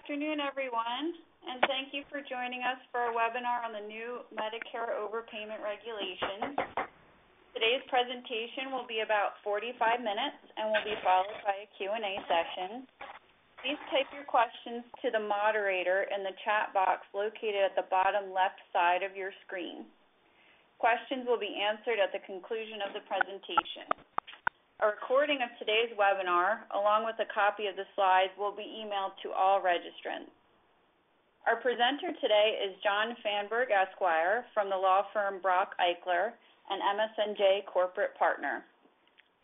afternoon, everyone, and thank you for joining us for our webinar on the new Medicare Overpayment Regulations. Today's presentation will be about 45 minutes and will be followed by a Q&A session. Please type your questions to the moderator in the chat box located at the bottom left side of your screen. Questions will be answered at the conclusion of the presentation. A recording of today's webinar, along with a copy of the slides, will be emailed to all registrants. Our presenter today is John Fanburg, Esquire, from the law firm Brach Eichler and MSNJ Corporate Partner.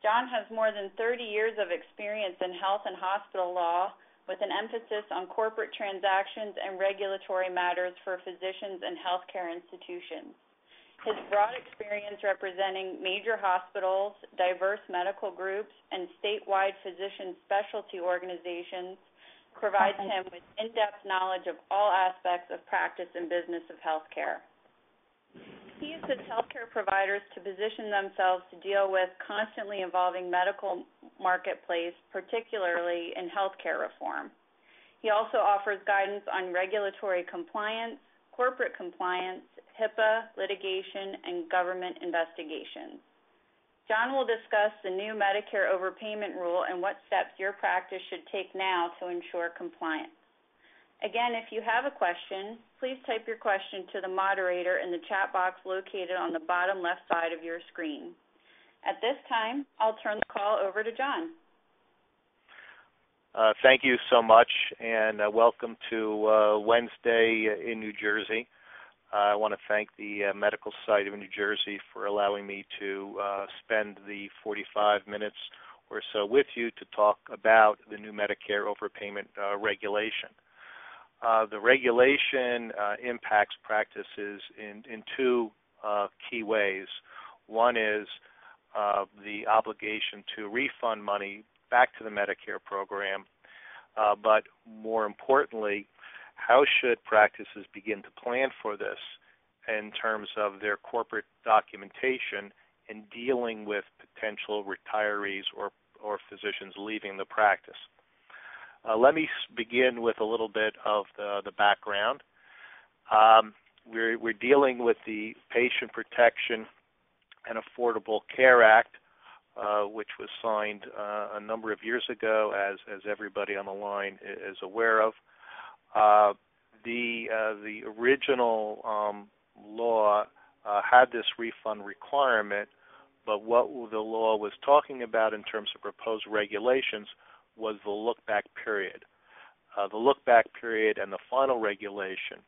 John has more than 30 years of experience in health and hospital law, with an emphasis on corporate transactions and regulatory matters for physicians and healthcare institutions. His broad experience representing major hospitals, diverse medical groups, and statewide physician specialty organizations provides him with in-depth knowledge of all aspects of practice and business of healthcare. He uses healthcare providers to position themselves to deal with constantly evolving medical marketplace, particularly in healthcare reform. He also offers guidance on regulatory compliance, corporate compliance, HIPAA, litigation, and government investigations. John will discuss the new Medicare Overpayment Rule and what steps your practice should take now to ensure compliance. Again, if you have a question, please type your question to the moderator in the chat box located on the bottom left side of your screen. At this time, I'll turn the call over to John. Thank you so much, and welcome to Wednesday in New Jersey. I want to thank the Medical Society of New Jersey for allowing me to spend the 45 minutes or so with you to talk about the new Medicare Overpayment Regulation. The regulation impacts practices in two key ways. One is the obligation to refund money back to the Medicare program, but more importantly, how should practices begin to plan for this in terms of their corporate documentation in dealing with potential retirees or physicians leaving the practice? Let me begin with a little bit of the background. We're dealing with the Patient Protection and Affordable Care Act, which was signed a number of years ago, as everybody on the line is aware of. The original law had this refund requirement, but what the law was talking about in terms of proposed regulations was the look-back period. The look-back period and the final regulation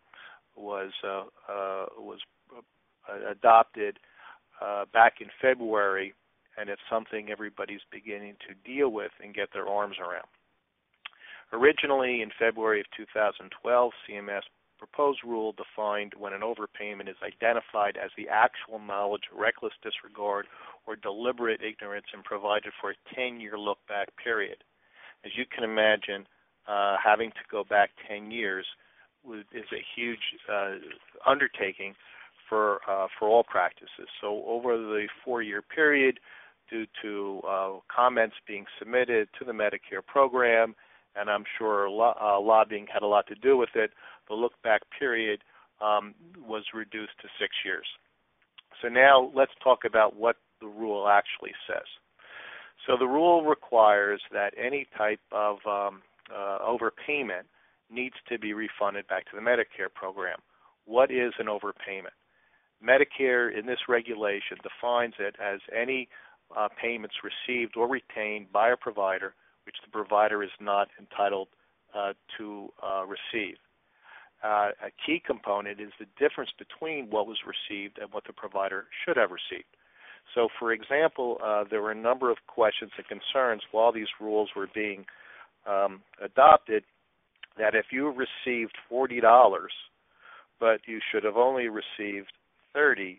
was adopted back in February, and it's something everybody's beginning to deal with and get their arms around. Originally, in February of 2012, CMS proposed rule defined when an overpayment is identified as the actual knowledge, reckless disregard, or deliberate ignorance and provided for a 10-year look-back period. As you can imagine, having to go back 10 years is a huge undertaking for all practices. So over the 4-year period, due to comments being submitted to the Medicare program, and I'm sure lobbying had a lot to do with it, the look-back period was reduced to 6 years. So now let's talk about what the rule actually says. So the rule requires that any type of overpayment needs to be refunded back to the Medicare program. What is an overpayment? Medicare, in this regulation, defines it as any payments received or retained by a provider which the provider is not entitled to receive. A key component is the difference between what was received and what the provider should have received. So, for example, there were a number of questions and concerns while these rules were being adopted that if you received $40, but you should have only received $30,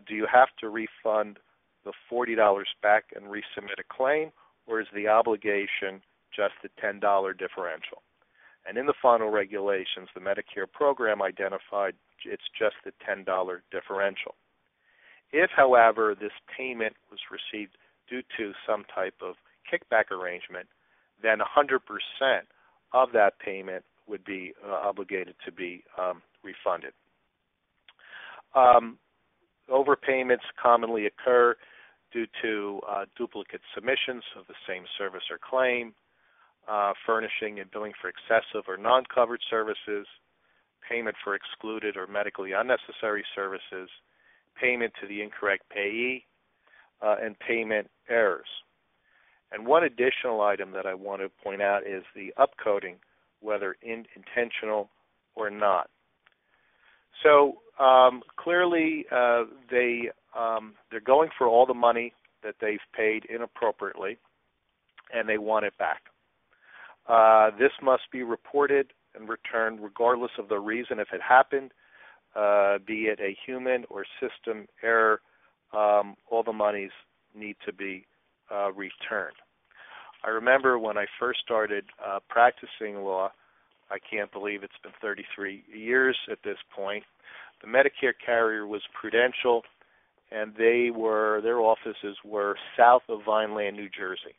do you have to refund the $40 back and resubmit a claim, or is the obligation just the $10 differential? And in the final regulations, the Medicare program identified it's just the $10 differential. If, however, this payment was received due to some type of kickback arrangement, then 100% of that payment would be obligated to be refunded. Overpayments commonly occur due to duplicate submissions of the same service or claim, furnishing and billing for excessive or non-covered services, payment for excluded or medically unnecessary services, payment to the incorrect payee, and payment errors. And one additional item that I want to point out is the upcoding, whether intentional or not. So clearly they're going for all the money that they've paid inappropriately, and they want it back. This must be reported and returned regardless of the reason if it happened, be it a human or system error. All the monies need to be returned. I remember when I first started practicing law, I can't believe it's been 33 years at this point. The Medicare carrier was Prudential, and their offices were south of Vineland, New Jersey,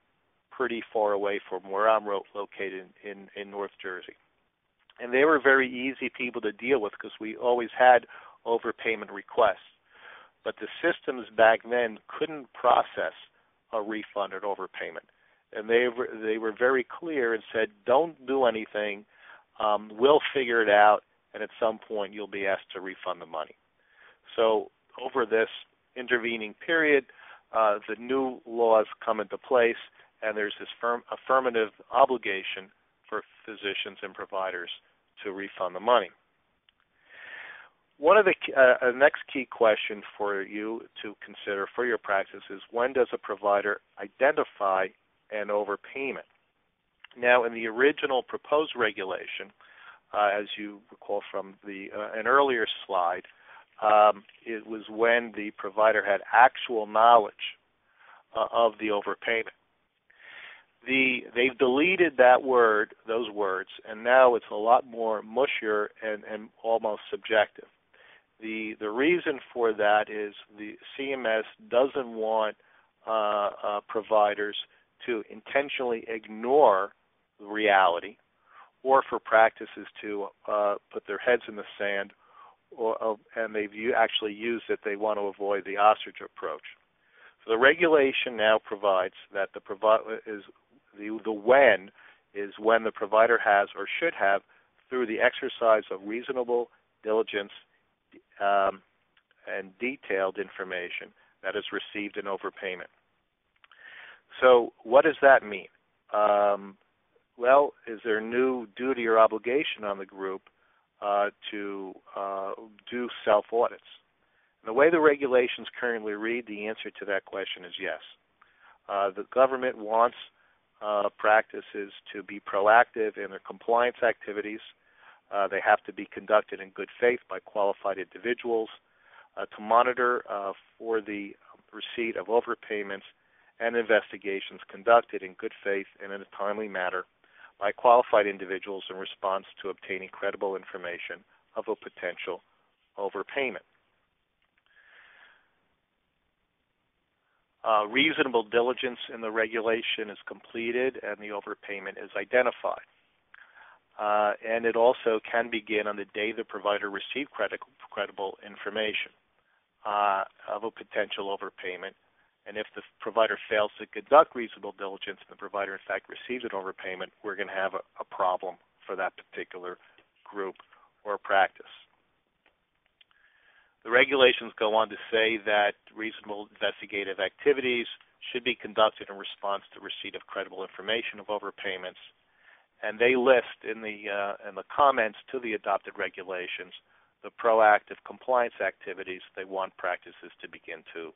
pretty far away from where I'm located in North Jersey. And they were very easy people to deal with because we always had overpayment requests. But the systems back then couldn't process a refund or overpayment. And they were very clear and said, don't do anything. We'll figure it out, and at some point you'll be asked to refund the money. So over this intervening period, the new laws come into place, and there's this affirmative obligation for physicians and providers to refund the money. One of the next key question for you to consider for your practice is, when does a provider identify an overpayment? Now, in the original proposed regulation, as you recall from an earlier slide, it was when the provider had actual knowledge of the overpayment. They've deleted those words, and now it's a lot more mushier and almost subjective. The reason for that is the CMS doesn't want providers to intentionally ignore the reality, or for practices to put their heads in the sand, and they've actually used it. They want to avoid the ostrich approach. So the regulation now provides that the when is when the provider has or should have, through the exercise of reasonable diligence and detailed information, that is received an overpayment. So what does that mean? Well, is there a new duty or obligation on the group to do self-audits? And the way the regulations currently read, the answer to that question is yes. The government wants practices to be proactive in their compliance activities. They have to be conducted in good faith by qualified individuals, to monitor for the receipt of overpayments and investigations conducted in good faith and in a timely manner by qualified individuals in response to obtaining credible information of a potential overpayment. Reasonable diligence in the regulation is completed and the overpayment is identified. And it also can begin on the day the provider received credible information of a potential overpayment. And if the provider fails to conduct reasonable diligence and the provider, in fact, receives an overpayment, we're going to have a problem for that particular group or practice. The regulations go on to say that reasonable investigative activities should be conducted in response to receipt of credible information of overpayments, and they list in the comments to the adopted regulations the proactive compliance activities they want practices to begin to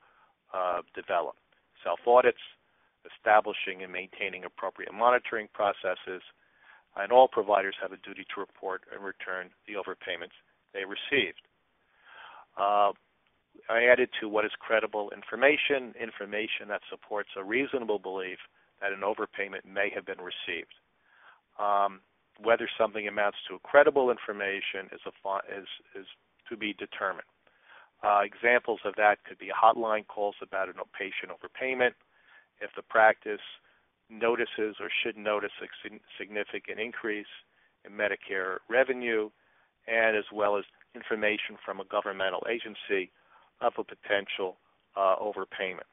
develop. Self-audits, establishing and maintaining appropriate monitoring processes, and all providers have a duty to report and return the overpayments they received. I added to what is credible information that supports a reasonable belief that an overpayment may have been received. Whether something amounts to credible information is to be determined. Examples of that could be hotline calls about a patient overpayment. If the practice notices or should notice a significant increase in Medicare revenue, and as well as information from a governmental agency of a potential overpayment.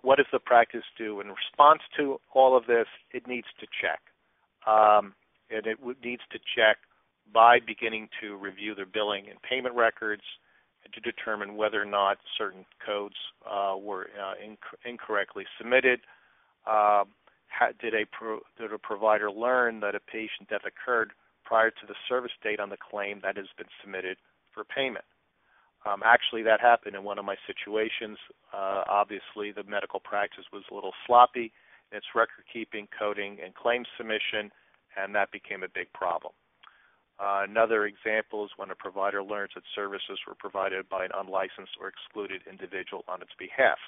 What does the practice do in response to all of this? It needs to check, and it needs to check by beginning to review their billing and payment records and to determine whether or not certain codes were incorrectly submitted. Did a provider learn that a patient death occurred prior to the service date on the claim that has been submitted for payment? Actually, that happened in one of my situations. Obviously, the medical practice was a little sloppy in its record-keeping, coding, and claim submission, and that became a big problem. Another example is when a provider learns that services were provided by an unlicensed or excluded individual on its behalf,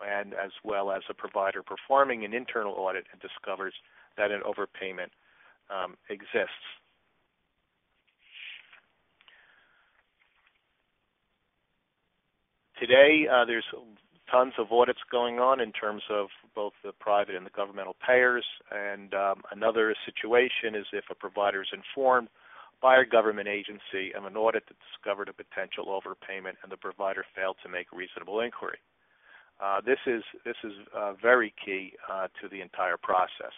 and as well as a provider performing an internal audit and discovers that an overpayment exists. Today, there's tons of audits going on in terms of both the private and the governmental payers, and another situation is if a provider is informed by a government agency of an audit that discovered a potential overpayment and the provider failed to make reasonable inquiry. This is very key to the entire process.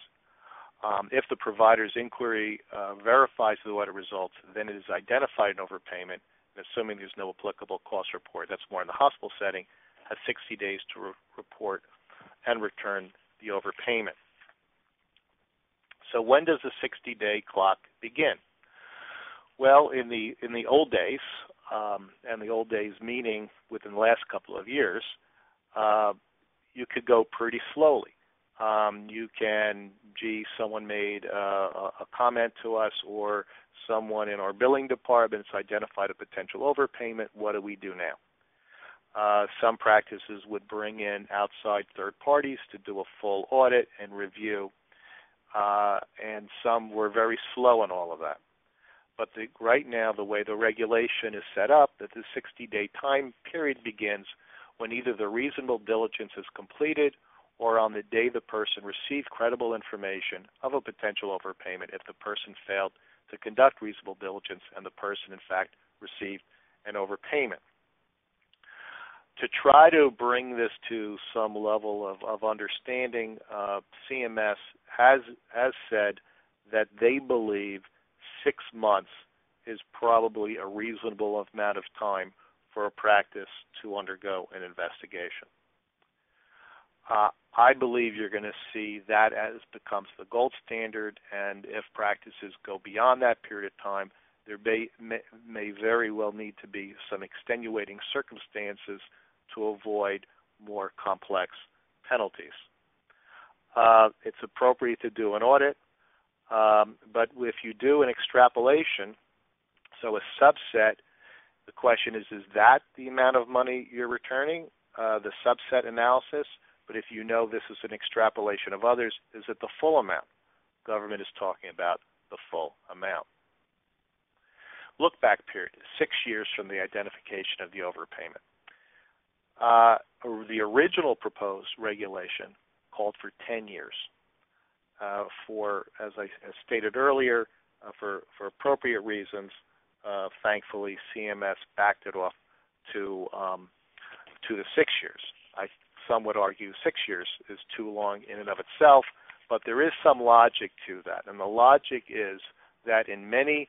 If the provider's inquiry verifies the audit results, then it is identified an overpayment, and assuming there's no applicable cost report, that's more in the hospital setting, has 60 days to report and return the overpayment. So when does the 60-day clock begin? Well, in the old days, and the old days meaning within the last couple of years, you could go pretty slowly. Someone made a comment to us, or someone in our billing department has identified a potential overpayment. What do we do now? Some practices would bring in outside third parties to do a full audit and review, and some were very slow on all of that. But right now, the way the regulation is set up, that the 60-day time period begins when either the reasonable diligence is completed or on the day the person received credible information of a potential overpayment if the person failed to conduct reasonable diligence and the person, in fact, received an overpayment. To try to bring this to some level of understanding, CMS has said that they believe 6 months is probably a reasonable amount of time for a practice to undergo an investigation. I believe you're going to see that as becomes the gold standard, and if practices go beyond that period of time, there may very well need to be some extenuating circumstances to avoid more complex penalties. It's appropriate to do an audit, but if you do an extrapolation, so a subset, the question is that the amount of money you're returning, the subset analysis? But if you know this is an extrapolation of others, is it the full amount? Government is talking about the full amount. Look-back period, 6 years from the identification of the overpayment. The original proposed regulation called for 10 years. As I stated earlier, for appropriate reasons, thankfully CMS backed it off to the 6 years. Some would argue 6 years is too long in and of itself, but there is some logic to that. And the logic is that in many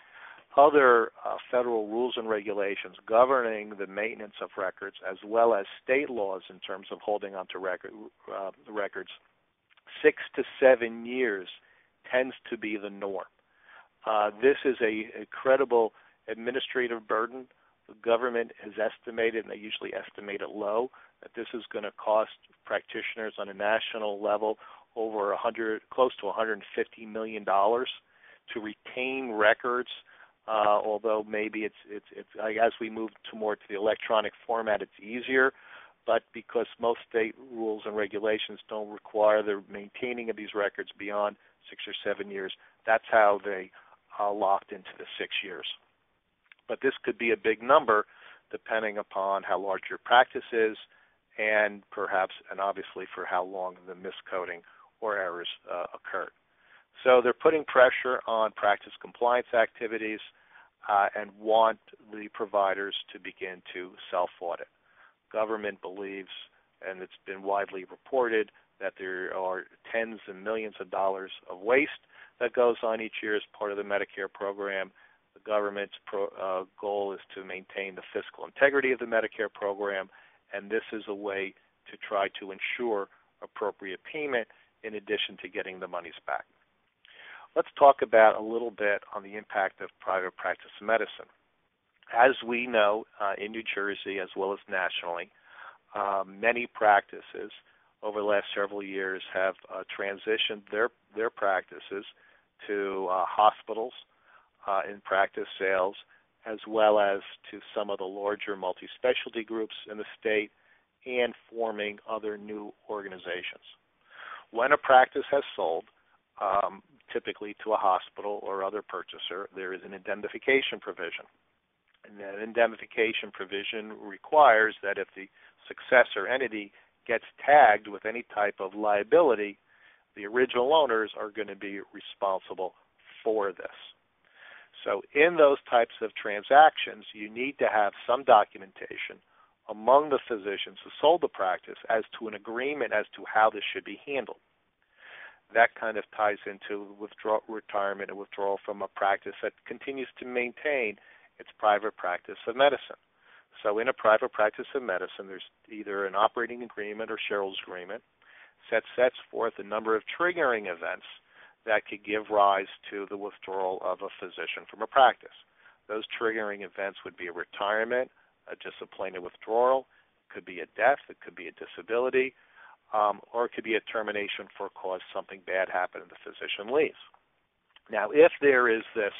other federal rules and regulations governing the maintenance of records, as well as state laws in terms of holding onto the records, 6 to 7 years tends to be the norm. This is a credible administrative burden. The government has estimated, and they usually estimate it low, that this is going to cost practitioners on a national level over close to $150 million to retain records. Although maybe it's as we move more to the electronic format, it's easier. But because most state rules and regulations don't require the maintaining of these records beyond 6 or 7 years, that's how they locked into the 6 years. But this could be a big number depending upon how large your practice is and perhaps and obviously for how long the miscoding or errors occurred. So they're putting pressure on practice compliance activities and want the providers to begin to self-audit. Government believes, and it's been widely reported, that there are tens of millions of dollars of waste that goes on each year as part of the Medicare program. The government's goal is to maintain the fiscal integrity of the Medicare program, and this is a way to try to ensure appropriate payment in addition to getting the monies back. Let's talk about a little bit on the impact of private practice medicine. As we know, in New Jersey as well as nationally, many practices over the last several years have transitioned their practices to hospitals in practice sales, as well as to some of the larger multi-specialty groups in the state and forming other new organizations. When a practice has sold, typically to a hospital or other purchaser, there is an indemnification provision. And that indemnification provision requires that if the successor entity gets tagged with any type of liability, the original owners are going to be responsible for this. So in those types of transactions, you need to have some documentation among the physicians who sold the practice as to an agreement as to how this should be handled. That kind of ties into retirement and withdrawal from a practice that continues to maintain its private practice of medicine. So in a private practice of medicine, there's either an operating agreement or shareholders agreement that sets forth a number of triggering events that could give rise to the withdrawal of a physician from a practice. Those triggering events would be a retirement, just a plain withdrawal. It could be a death. It could be a disability. Or it could be a termination for a cause something bad happened and the physician leaves. Now, if there is this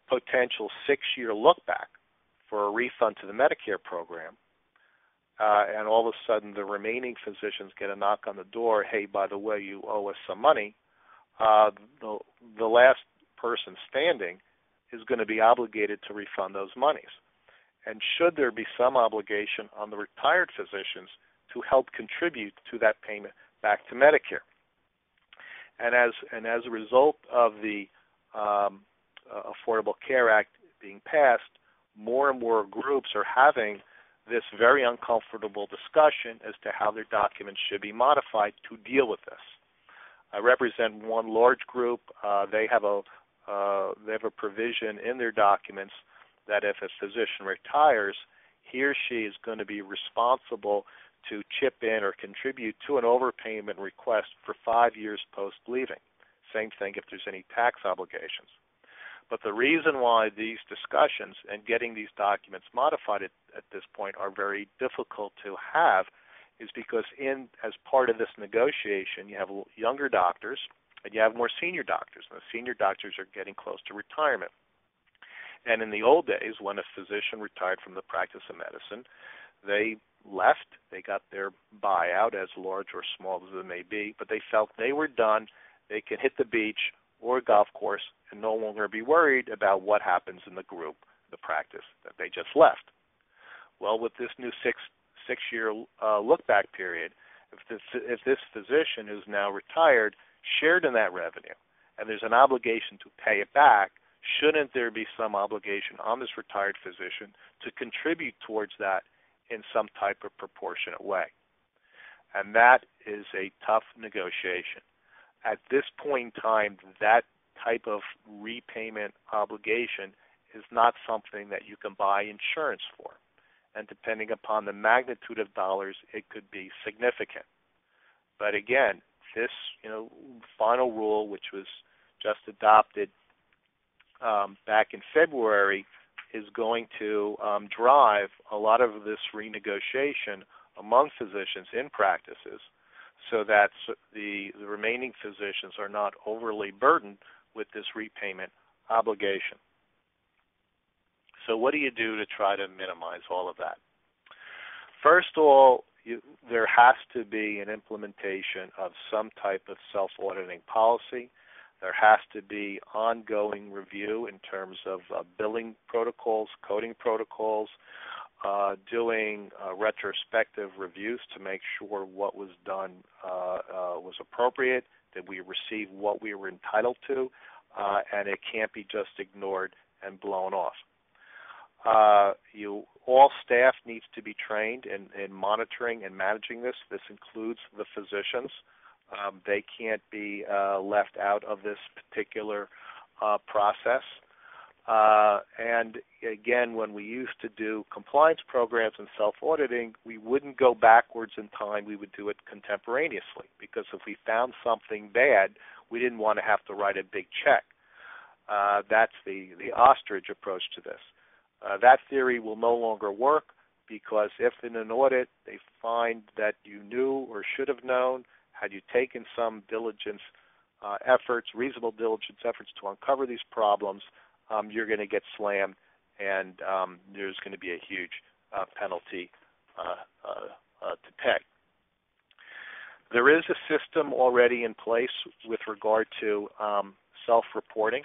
potential 6-year look back for a refund to the Medicare program, and all of a sudden the remaining physicians get a knock on the door, hey, by the way, you owe us some money, the last person standing is going to be obligated to refund those monies. And should there be some obligation on the retired physicians to help contribute to that payment back to Medicare. And as a result of the Affordable Care Act being passed, more and more groups are having this very uncomfortable discussion as to how their documents should be modified to deal with this. I represent one large group. They have a provision in their documents that if a physician retires, he or she is going to be responsible to chip in or contribute to an overpayment request for 5 years post-leaving. Same thing if there's any tax obligations. But the reason why these discussions and getting these documents modified at this point are very difficult to have is because as part of this negotiation, you have younger doctors and you have more senior doctors. And the senior doctors are getting close to retirement. And in the old days, when a physician retired from the practice of medicine, they left, they got their buyout, as large or small as it may be, but they felt they were done, they could hit the beach or a golf course and no longer be worried about what happens in the group, the practice that they just left. Well, with this new six-year look-back period, if this physician who's now retired shared in that revenue and there's an obligation to pay it back, shouldn't there be some obligation on this retired physician to contribute towards that in some type of proportionate way? And that is a tough negotiation. At this point in time, that type of repayment obligation is not something that you can buy insurance for. And depending upon the magnitude of dollars, it could be significant. But again, this final rule, which was just adopted back in February, is going to drive a lot of this renegotiation among physicians in practices so that the remaining physicians are not overly burdened with this repayment obligation. So what do you do to try to minimize all of that? First of all, there has to be an implementation of some type of self-auditing policy. There has to be ongoing review in terms of billing protocols, coding protocols, doing retrospective reviews to make sure what was done was appropriate, that we received what we were entitled to, and it can't be just ignored and blown off. All staff needs to be trained in monitoring and managing this. This includes the physicians. They can't be left out of this particular process. And again, when we used to do compliance programs and self-auditing, we wouldn't go backwards in time. We would do it contemporaneously, because if we found something bad, we didn't want to have to write a big check. That's the ostrich approach to this. That theory will no longer work, because if in an audit they find that you knew or should have known, had you taken some diligence efforts, reasonable diligence efforts to uncover these problems, you're going to get slammed, and there's going to be a huge penalty to pay. There is a system already in place with regard to self-reporting.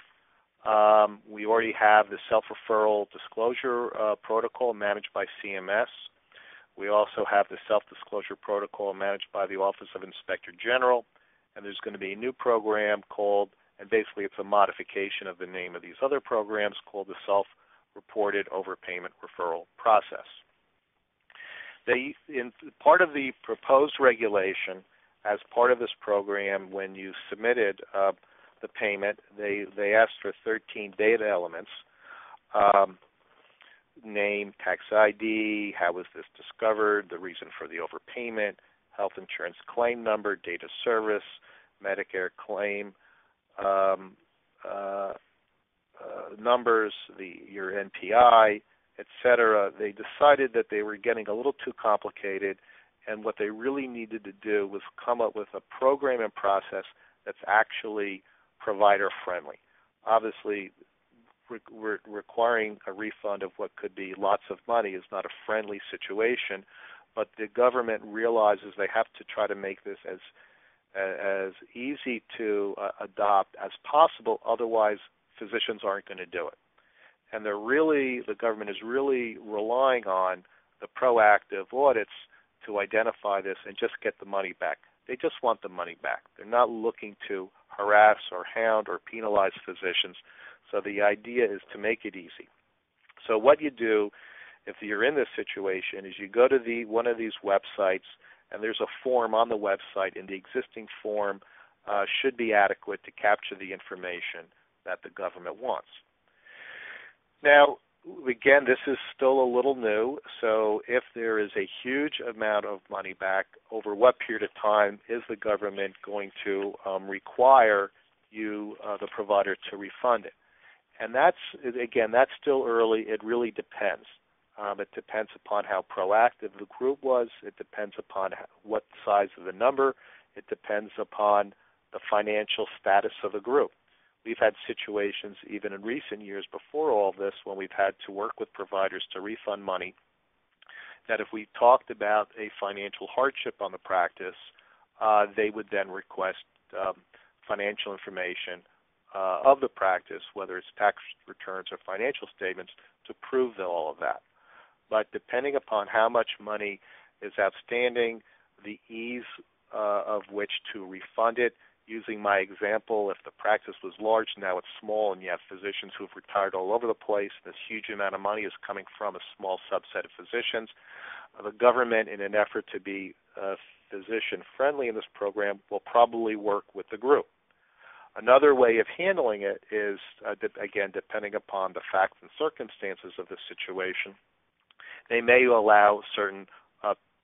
We already have the self-referral disclosure protocol managed by CMS. We also have the self-disclosure protocol managed by the Office of Inspector General, and there's going to be a new program called, and basically it's a modification of the name of these other programs, called the Self-Reported Overpayment Referral Process. In part of the proposed regulation, as part of this program, when you submitted the payment, they asked for 13 data elements: name, tax ID, how was this discovered, the reason for the overpayment, health insurance claim number, date of service, Medicare claim numbers, your NPI, etc. They decided that they were getting a little too complicated, and what they really needed to do was come up with a program and process that's actually provider-friendly. Obviously, requiring a refund of what could be lots of money is not a friendly situation, but the government realizes they have to try to make this as easy to adopt as possible, otherwise physicians aren't going to do it. And the government is really relying on the proactive audits to identify this and just get the money back. They just want the money back. They're not looking to harass or hound or penalize physicians. So the idea is to make it easy. So what you do if you're in this situation is you go to one of these websites, and there's a form on the website, and the existing form should be adequate to capture the information that the government wants. Now, again, this is still a little new, so if there is a huge amount of money back, over what period of time is the government going to require you, the provider, to refund it? And that's still early. It really depends. It depends upon how proactive the group was. It depends upon what size of the number. It depends upon the financial status of the group. We've had situations even in recent years before all this when we've had to work with providers to refund money that if we talked about a financial hardship on the practice, they would then request financial information of the practice, whether it's tax returns or financial statements, to prove all of that. But depending upon how much money is outstanding, the ease of which to refund it, using my example, if the practice was large, now it's small, and you have physicians who have retired all over the place, this huge amount of money is coming from a small subset of physicians. The government, in an effort to be physician-friendly in this program, will probably work with the group. Another way of handling it is, again, depending upon the facts and circumstances of the situation, they may allow certain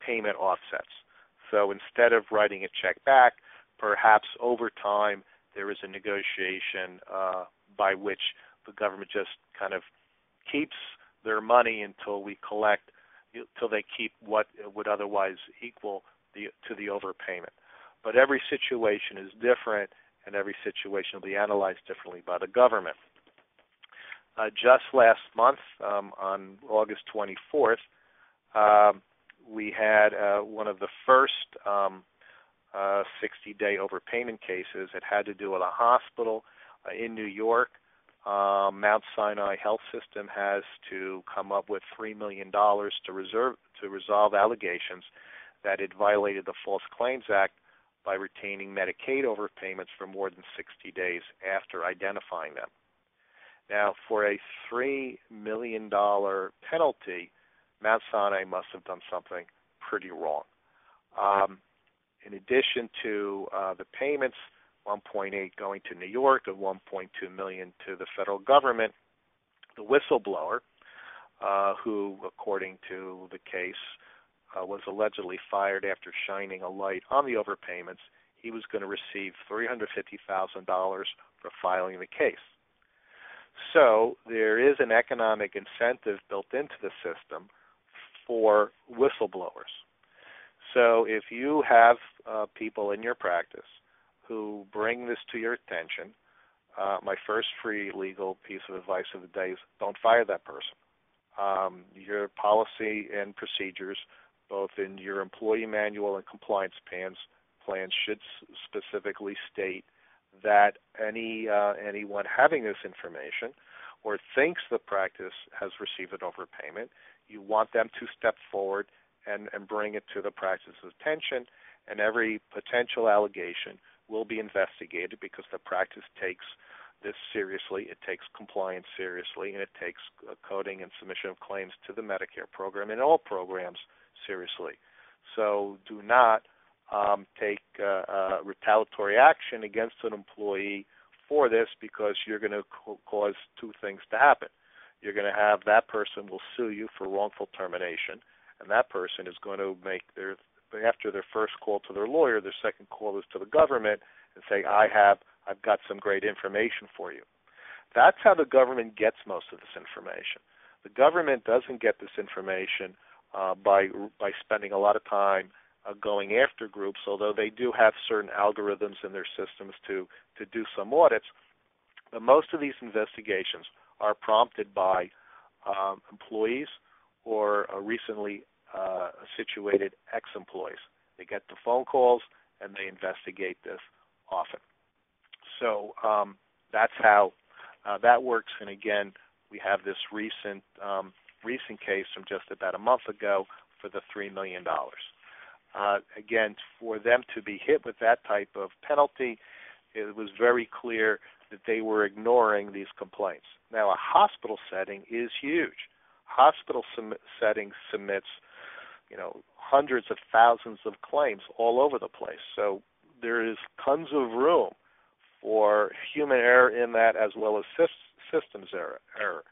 payment offsets. So instead of writing a check back, perhaps over time there is a negotiation by which the government just kind of keeps their money until they keep what would otherwise equal to the overpayment. But every situation is different, and every situation will be analyzed differently by the government. Just last month, on August 24th, we had one of the first 60-day overpayment cases. It had to do with a hospital in New York Mount Sinai Health System has to come up with $3 million to resolve allegations that it violated the False Claims Act by retaining Medicaid overpayments for more than 60 days after identifying them. Now, for a $3 million penalty, Mount Sinai must have done something pretty wrong. In addition to the payments, 1.8 going to New York and 1.2 million to the federal government, the whistleblower, who, according to the case, was allegedly fired after shining a light on the overpayments, he was going to receive $350,000 for filing the case. So there is an economic incentive built into the system for whistleblowers. So if you have people in your practice who bring this to your attention, my first free legal piece of advice of the day is don't fire that person. Your policy and procedures, both in your employee manual and compliance plans should specifically state that anyone having this information or thinks the practice has received an overpayment, you want them to step forward and bring it to the practice's attention, and every potential allegation will be investigated because the practice takes this seriously. It takes compliance seriously, and it takes coding and submission of claims to the Medicare program and all programs seriously. So do not take retaliatory action against an employee for this, because you're going to cause two things to happen. You're going to have that person will sue you for wrongful termination, and that person is going to make after their first call to their lawyer, their second call is to the government and say, I've got some great information for you. That's how the government gets most of this information. The government doesn't get this information by spending a lot of time going after groups, although they do have certain algorithms in their systems to do some audits. But most of these investigations are prompted by employees or recently situated ex-employees. They get the phone calls and they investigate this often. So that's how that works. And again, we have this recent case from just about a month ago for the $3 million. Again, for them to be hit with that type of penalty, it was very clear that they were ignoring these complaints. Now, a hospital setting is huge. Hospital setting submits, hundreds of thousands of claims all over the place. So there is tons of room for human error in that, as well as systems error.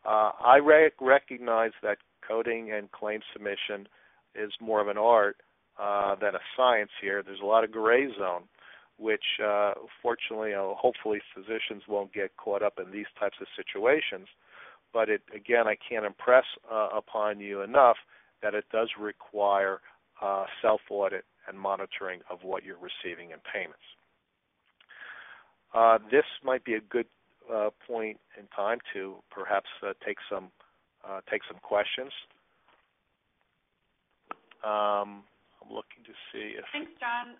I recognize that coding and claim submission is more of an art than a science here. There's a lot of gray zone, which fortunately, hopefully physicians won't get caught up in these types of situations. But again, I can't impress upon you enough that it does require self-audit and monitoring of what you're receiving in payments. This might be a good point in time to perhaps take some questions. I'm looking to see if... Thanks, John.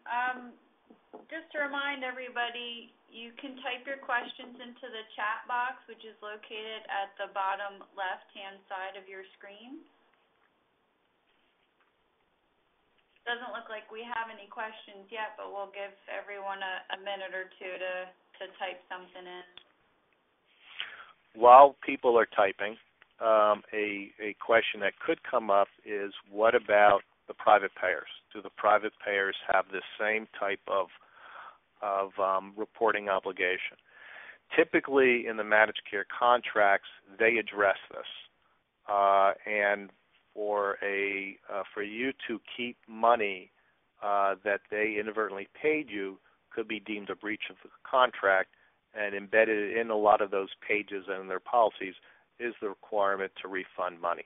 Just to remind everybody, you can type your questions into the chat box, which is located at the bottom left-hand side of your screen. Doesn't look like we have any questions yet, but we'll give everyone a minute or two to type something in. While people are typing, a question that could come up is, what about the private payers? Do the private payers have the same type of reporting obligation? Typically, in the managed care contracts, they address this, and for you to keep money that they inadvertently paid you could be deemed a breach of the contract, and embedded in a lot of those pages and their policies is the requirement to refund money.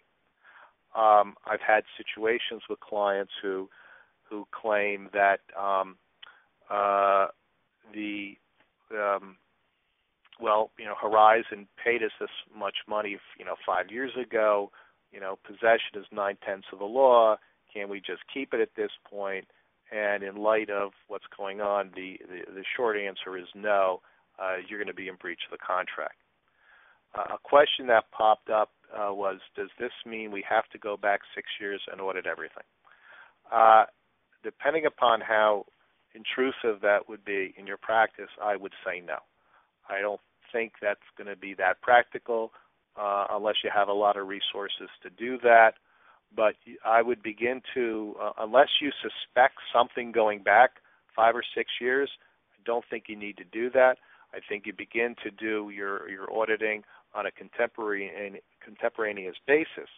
I've had situations with clients who claim that Horizon paid us this much money, 5 years ago. Possession is 9/10 of the law. Can we just keep it at this point? And in light of what's going on, the short answer is no. You're going to be in breach of the contract. a question that popped up was, does this mean we have to go back 6 years and audit everything? Depending upon how intrusive that would be in your practice, I would say no. I don't think that's going to be that practical unless you have a lot of resources to do that. But I would begin to, unless you suspect something going back 5 or 6 years, I don't think you need to do that. I think you begin to do your auditing on a contemporaneous basis.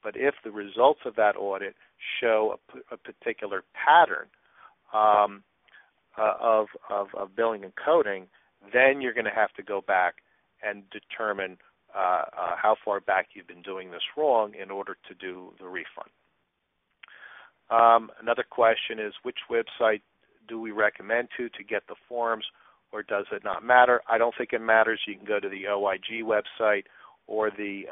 But if the results of that audit show a particular pattern of billing and coding, then you're going to have to go back and determine how far back you've been doing this wrong in order to do the refund. Another question is, which website do we recommend to get the forms, or does it not matter? I don't think it matters. You can go to the OIG website or the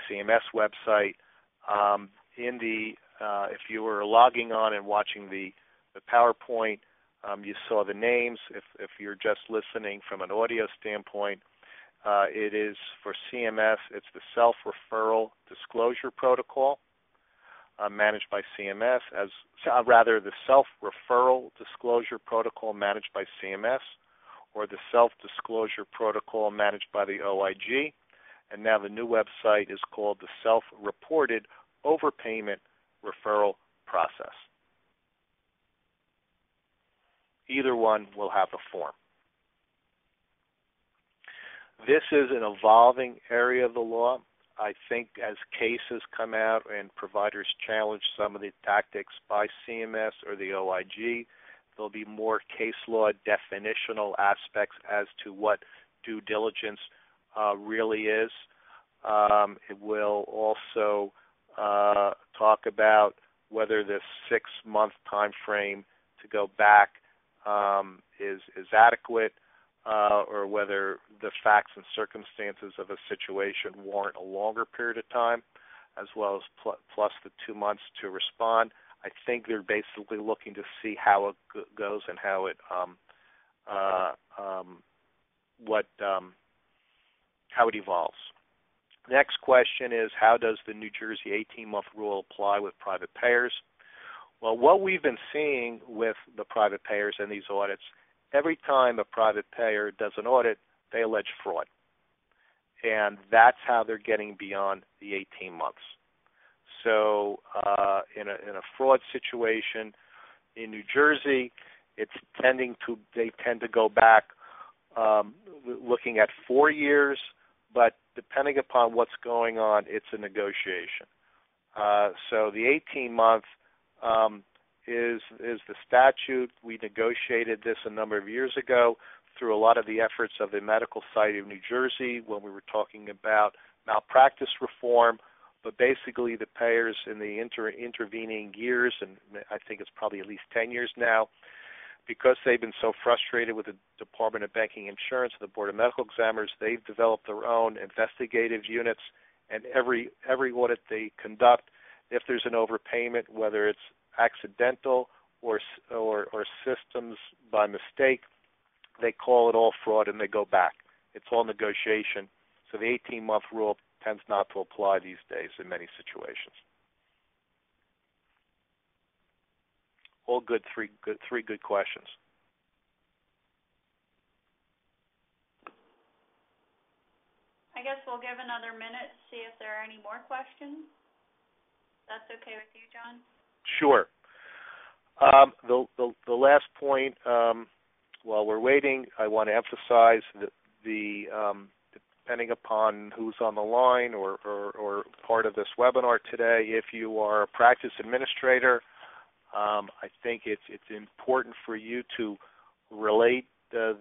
CMS website. If you were logging on and watching the PowerPoint, you saw the names. If you're just listening from an audio standpoint, it is for CMS. It's the Self-Referral Disclosure Protocol managed by CMS, the Self-Referral Disclosure Protocol managed by CMS, or the Self-Disclosure Protocol managed by the OIG. And now the new website is called the Self-Reported Overpayment Referral Process. Either one will have a form. This is an evolving area of the law. I think as cases come out and providers challenge some of the tactics by CMS or the OIG, there'll be more case law definitional aspects as to what due diligence really is. It will also talk about whether this 6-month time frame to go back is adequate, or whether the facts and circumstances of a situation warrant a longer period of time, as well as plus the 2 months to respond. I think they're basically looking to see how it goes and how it evolves. Next question is, how does the New Jersey 18-month rule apply with private payers? Well, what we've been seeing with the private payers in these audits, every time a private payer does an audit, they allege fraud. And that's how they're getting beyond the 18 months. So in a fraud situation in New Jersey, they tend to go back looking at 4 years, but depending upon what's going on, it's a negotiation. So the 18-month is the statute. We negotiated this a number of years ago through a lot of the efforts of the Medical Society of New Jersey when we were talking about malpractice reform. But basically the payers in the intervening years, and I think it's probably at least 10 years now, because they've been so frustrated with the Department of Banking and Insurance, the Board of Medical Examiners, they've developed their own investigative units, and every audit they conduct, if there's an overpayment, whether it's accidental or systems by mistake, they call it all fraud and they go back. It's all negotiation. So the 18-month rule tends not to apply these days in many situations. All good, three good questions. I guess we'll give another minute to see if there are any more questions. That's okay with you, John? Sure. The last point, while we're waiting, I want to emphasize that depending upon who's on the line or part of this webinar today, if you are a practice administrator, I think it's important for you to relate this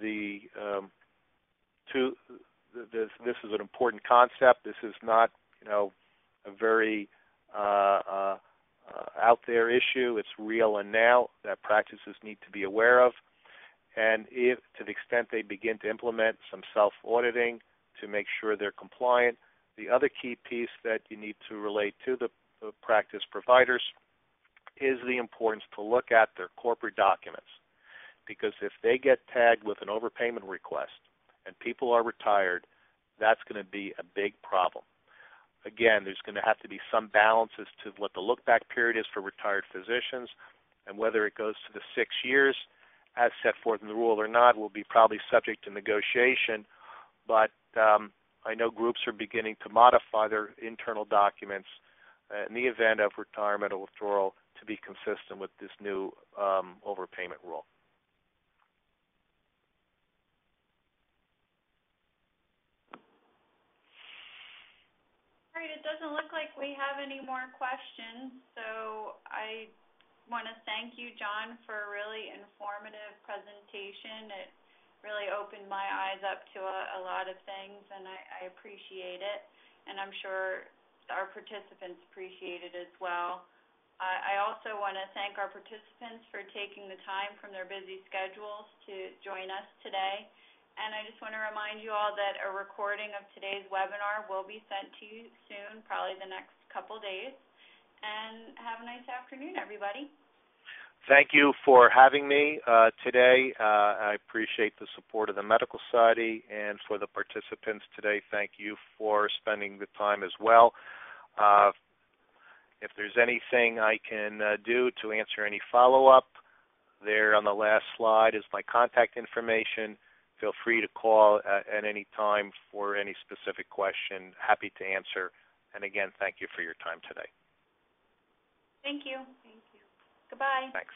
is an important concept. This is not, a very out there issue. It's real and now that practices need to be aware of. And if, to the extent they begin to implement some self-auditing to make sure they're compliant, the other key piece that you need to relate to the practice providers is the importance to look at their corporate documents. Because if they get tagged with an overpayment request and people are retired, that's going to be a big problem. Again, there's going to have to be some balance as to what the look-back period is for retired physicians, and whether it goes to the 6 years as set forth in the rule or not will be probably subject to negotiation. But I know groups are beginning to modify their internal documents in the event of retirement or withdrawal to be consistent with this new overpayment rule. All right, it doesn't look like we have any more questions, so I want to thank you, John, for a really informative presentation. It really opened my eyes up to a lot of things, and I appreciate it, and I'm sure our participants appreciate it as well. I also want to thank our participants for taking the time from their busy schedules to join us today. And I just want to remind you all that a recording of today's webinar will be sent to you soon, probably the next couple days. And have a nice afternoon, everybody. Thank you for having me today. I appreciate the support of the Medical Society, and for the participants today, thank you for spending the time as well. If there's anything I can do to answer any follow-up, there on the last slide is my contact information. Feel free to call at any time for any specific question. Happy to answer. And again, thank you for your time today. Thank you. Thank you. Goodbye. Thanks.